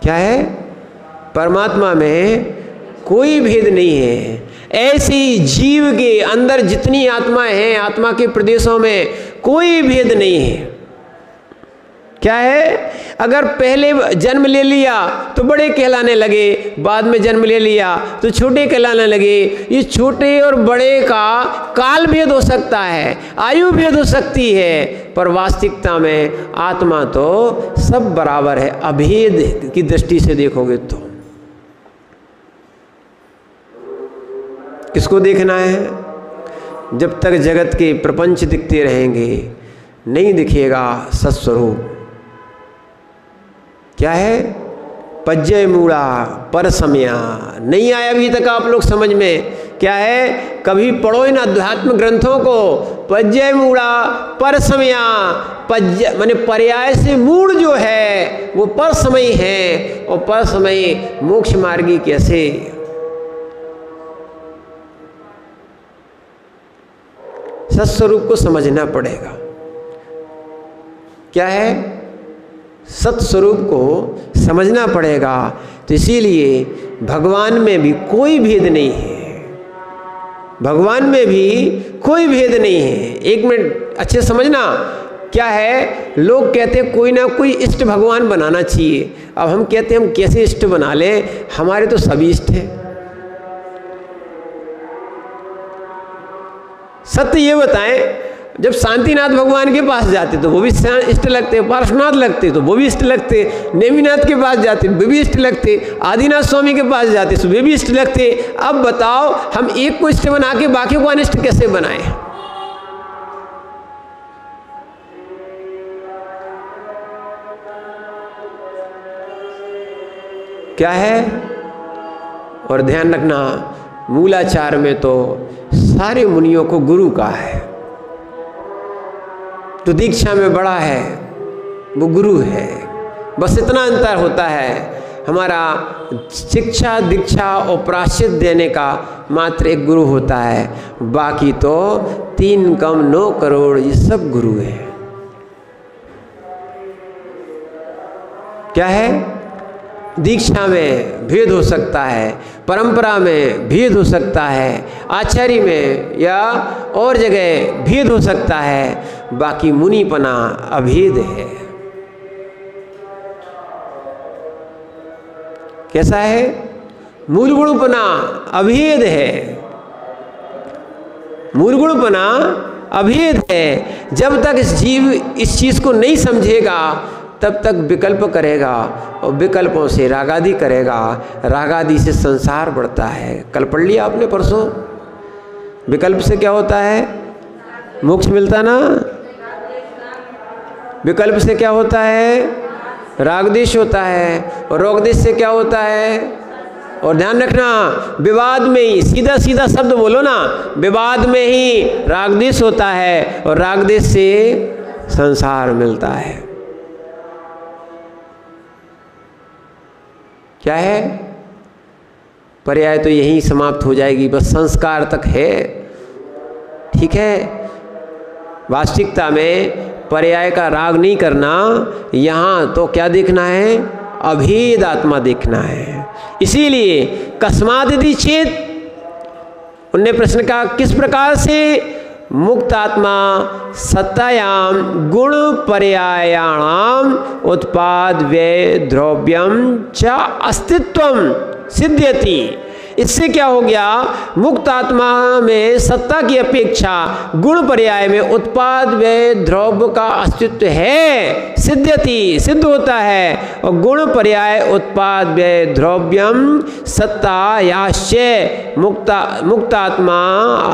क्या है? परमात्मा में कोई भेद नहीं है। ऐसी जीव के अंदर जितनी आत्माएं हैं, आत्मा के प्रदेशों में कोई भेद नहीं है। क्या है? अगर पहले जन्म ले लिया तो बड़े कहलाने लगे, बाद में जन्म ले लिया तो छोटे कहलाने लगे। ये छोटे और बड़े का काल भेद हो सकता है, आयु भेद हो सकती है, पर वास्तविकता में आत्मा तो सब बराबर है। अभेद की दृष्टि से देखोगे तो किसको देखना है? जब तक जगत के प्रपंच दिखते रहेंगे नहीं दिखेगा सत्स्वरूप। क्या है? पज्जय मूढ़ा पर समया। नहीं आया अभी तक आप लोग समझ में। क्या है? कभी पढ़ो इन अध्यात्म ग्रंथों को। पज्जय मूढ़ा पर समया, पज्जय माने पर्याय से मूढ़ जो है वो पर समय है, और पर समय मोक्ष मार्गी कैसे? सत्स्वरूप को समझना पड़ेगा। क्या है? सत्स्वरूप को समझना पड़ेगा। तो इसीलिए भगवान में भी कोई भेद नहीं है, भगवान में भी कोई भेद नहीं है। एक मिनट अच्छे समझना। क्या है? लोग कहते हैं कोई ना कोई इष्ट भगवान बनाना चाहिए। अब हम कहते हैं हम कैसे इष्ट बना लें, हमारे तो सभी इष्ट हैं। सत्य ये बताएं, जब शांतिनाथ भगवान के पास जाते तो वो भी इष्ट लगते, पार्श्वनाथ लगते तो वो भी इष्ट लगते, नेमिनाथ के पास जाते वे भी इष्ट लगते, आदिनाथ स्वामी के पास जाते तो वे भी इष्ट लगते। अब बताओ हम एक को इष्ट बना के बाकी को अनिष्ट कैसे बनाएं? क्या है? और ध्यान रखना, मूलाचार में तो सारे मुनियों को गुरु का है। तो दीक्षा में बड़ा है वो गुरु है। बस इतना अंतर होता है, हमारा शिक्षा दीक्षा और प्रायश्चित देने का मात्र एक गुरु होता है, बाकी तो 3 कम 9 करोड़ ये सब गुरु है। क्या है? दीक्षा में भेद हो सकता है, परंपरा में भेद हो सकता है, आचार्य में या और जगह भेद हो सकता है, बाकी मुनिपना अभेद है। कैसा है? मूल गुणपना अभेद है, मूल गुणपना अभेद है। जब तक इस जीव इस चीज़ को नहीं समझेगा तब तक विकल्प करेगा और विकल्पों से रागादि करेगा, रागादि से संसार बढ़ता है। कल पढ़ लिया आपने परसों, विकल्प से क्या होता है? मोक्ष मिलता ना। विकल्प से क्या होता है? रागदेश होता है। और रोगदेश से क्या होता है? और ध्यान रखना, विवाद में ही, सीधा सीधा शब्द बोलो ना, विवाद में ही रागदेश होता है और रागदेश से संसार मिलता है। क्या है? पर्याय तो यहीं समाप्त हो जाएगी, बस संस्कार तक है। ठीक है, वास्तविकता में पर्याय का राग नहीं करना, यहाँ तो क्या देखना है? अभेद आत्मा देखना है। इसीलिए कस्मात् इति चेत, उनने प्रश्न कहा किस प्रकार से? मुक्त आत्मा सत्तायाम गुण पर्यायाणाम उत्पाद व्यय द्रव्यम च अस्तित्वम सिद्ध्यति। इससे क्या हो गया? मुक्त आत्मा में सत्ता की अपेक्षा गुण पर्याय में उत्पाद व्यय द्रव्य का अस्तित्व है, सिद्ध्यति, सिद्ध होता है। और गुण पर्याय उत्पाद व्यय द्रव्यम सत्ता याश्च मुक्त आत्मा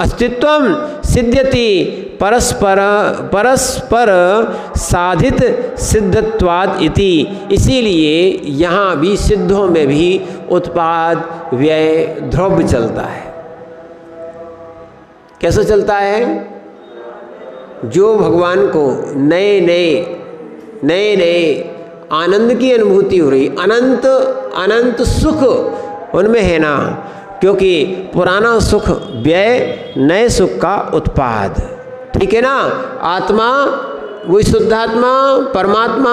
अस्तित्वम सिद्ध्यति परस्पर साधित सिद्धत्वाद इति। इसीलिए यहाँ भी सिद्धों में भी उत्पाद व्यय द्रव्य चलता है। कैसे चलता है? जो भगवान को नए नए आनंद की अनुभूति हो रही, अनंत सुख उनमें है ना, क्योंकि पुराना सुख व्यय, नए सुख का उत्पाद। ठीक है ना? आत्मा वही शुद्धात्मा परमात्मा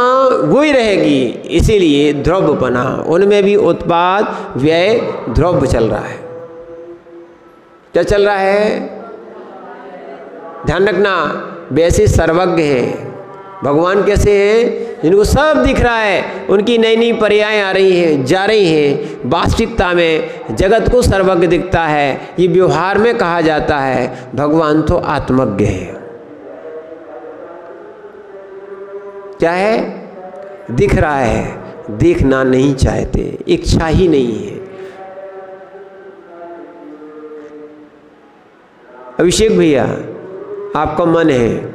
वही रहेगी, इसीलिए द्रव्य बना, उनमें भी उत्पाद व्यय द्रव्य चल रहा है। क्या चल रहा है? ध्यान रखना, वैसे सर्वज्ञ हैं भगवान। कैसे हैं? जिनको सब दिख रहा है, उनकी नई नई पर्याय आ रही हैं, जा रही हैं। वास्तविकता में जगत को सर्वज्ञ दिखता है, ये व्यवहार में कहा जाता है। भगवान तो आत्मज्ञ है। क्या है? दिख रहा है, देखना नहीं चाहते, इच्छा ही नहीं है। अभिषेक भैया, आपका मन है,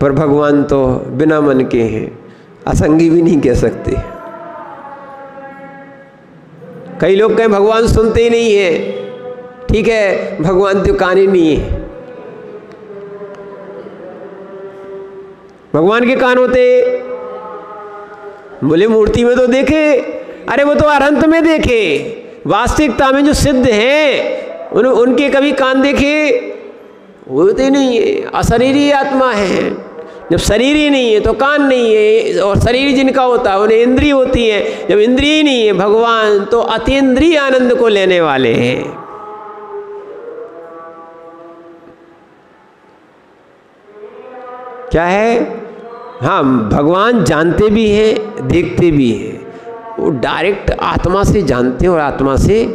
पर भगवान तो बिना मन के हैं, असंगी भी नहीं कह सकते। कई लोग कहें भगवान सुनते ही नहीं है। ठीक है, भगवान तो कान ही नहीं है। भगवान के कान होते? बोले मूर्ति में तो देखे, अरे वो तो अरंत में देखे। वास्तविकता में जो सिद्ध हैं उनके कभी कान देखे? वो होते नहीं है, अशरीरी आत्मा है। जब शरीर ही नहीं है तो कान नहीं है, और शरीर जिनका होता है उन्हें इंद्रिय होती है। जब इंद्रिय ही नहीं है, भगवान तो अतीन्द्रिय आनंद को लेने वाले हैं। क्या है? हाँ, भगवान जानते भी हैं, देखते भी हैं। वो डायरेक्ट आत्मा से जानते हैं और आत्मा से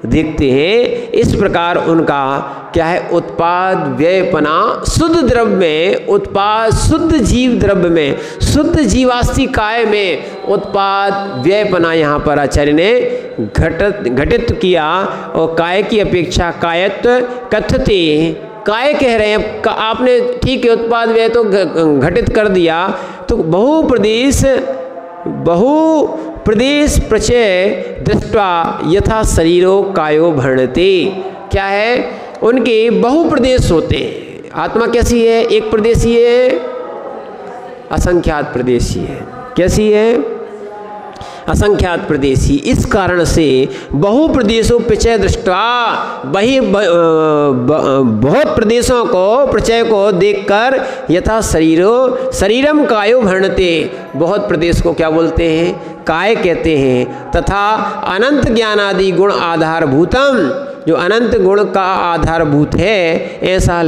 देखते हैं। इस प्रकार उनका क्या है? उत्पाद व्ययपना शुद्ध द्रव्य में, उत्पाद शुद्ध जीव द्रव्य में, शुद्ध जीवास्ति काय में उत्पाद व्ययपना यहाँ पर आचार्य ने घटित किया। और काय की अपेक्षा कायत्व कथते, काय कह रहे हैं। आपने ठीक है उत्पाद व्यय तो घटित कर दिया, तो बहुप्रदेश प्रचय दृष्ट्वा यथा शरीरो कायो भरणते। क्या है? उनके बहुप्रदेश होते हैं। आत्मा कैसी है? एक प्रदेशी है, असंख्यात प्रदेशी है। कैसी है? असंख्यात प्रदेशी। इस कारण से बहुप्रदेशों प्रचय दृष्टा, बहुत प्रदेशों को प्रचय को देखकर यथा शरीरम कायो भरणते, बहुत प्रदेश को क्या बोलते हैं? काय कहते हैं। तथा अनंत ज्ञानादि गुण आधारभूतम, जो अनंत गुण का आधारभूत है, ऐसा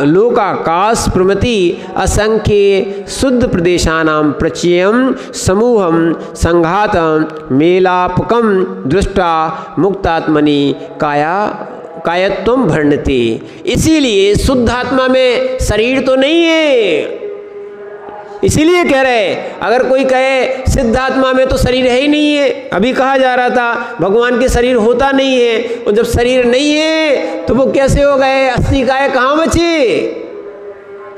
लोकाकाश प्रमति असंख्य शुद्ध प्रदेशानाम प्रचयम समूहम संघातम मेलापकम दृष्टा मुक्तात्मनि कायत्वम भरणति। इसीलिए शुद्ध आत्मा में शरीर तो नहीं है, इसीलिए कह रहे, अगर कोई कहे सिद्धात्मा में तो शरीर है ही नहीं है, अभी कहा जा रहा था भगवान के शरीर होता नहीं है, और जब शरीर नहीं है तो वो कैसे हो गए, अस्थि काय कहाँ बचे।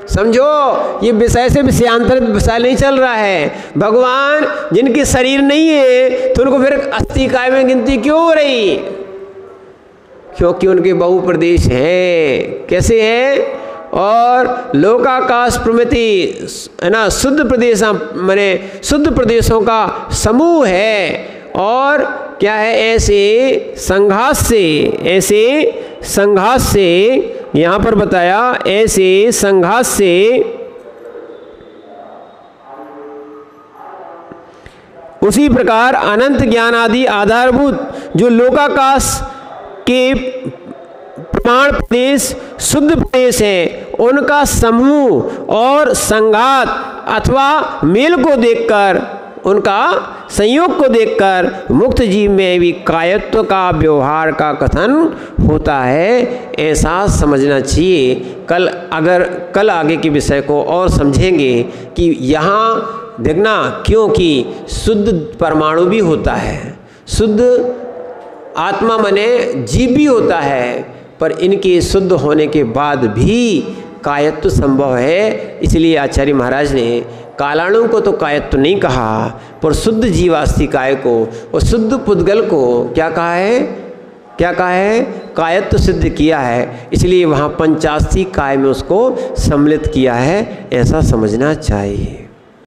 समझो, ये विषय से विषयांतरित विषय नहीं चल रहा है। भगवान जिनके शरीर नहीं है तो उनको फिर अस्थि काय में गिनती क्यों हो रही, क्योंकि उनके बहुप्रदेश हैं। कैसे हैं, और लोकाकाश प्रमिति है ना, शुद्ध प्रदेश माने शुद्ध प्रदेशों का समूह है। और क्या है, ऐसे संघात से यहाँ पर बताया, ऐसे संघात से उसी प्रकार अनंत ज्ञान आदि आधारभूत जो लोकाकाश के प्रमाण प्रदेश शुद्ध प्रदेश है, उनका समूह और संघात अथवा मेल को देखकर, उनका संयोग को देखकर मुक्त जीव में भी कायत्व का व्यवहार का कथन होता है, ऐसा समझना चाहिए। कल आगे के विषय को और समझेंगे कि यहाँ देखना, क्योंकि शुद्ध परमाणु भी होता है, शुद्ध आत्मा माने जीव भी होता है, पर इनके शुद्ध होने के बाद भी कायत्व संभव है। इसलिए आचार्य महाराज ने कालाणु को तो कायत्व नहीं कहा, पर शुद्ध जीवास्ति काय को और शुद्ध पुद्गल को क्या कहा है, कायत्व सिद्ध किया है। इसलिए वहाँ पंचास्ति काय में उसको सम्मिलित किया है, ऐसा समझना चाहिए।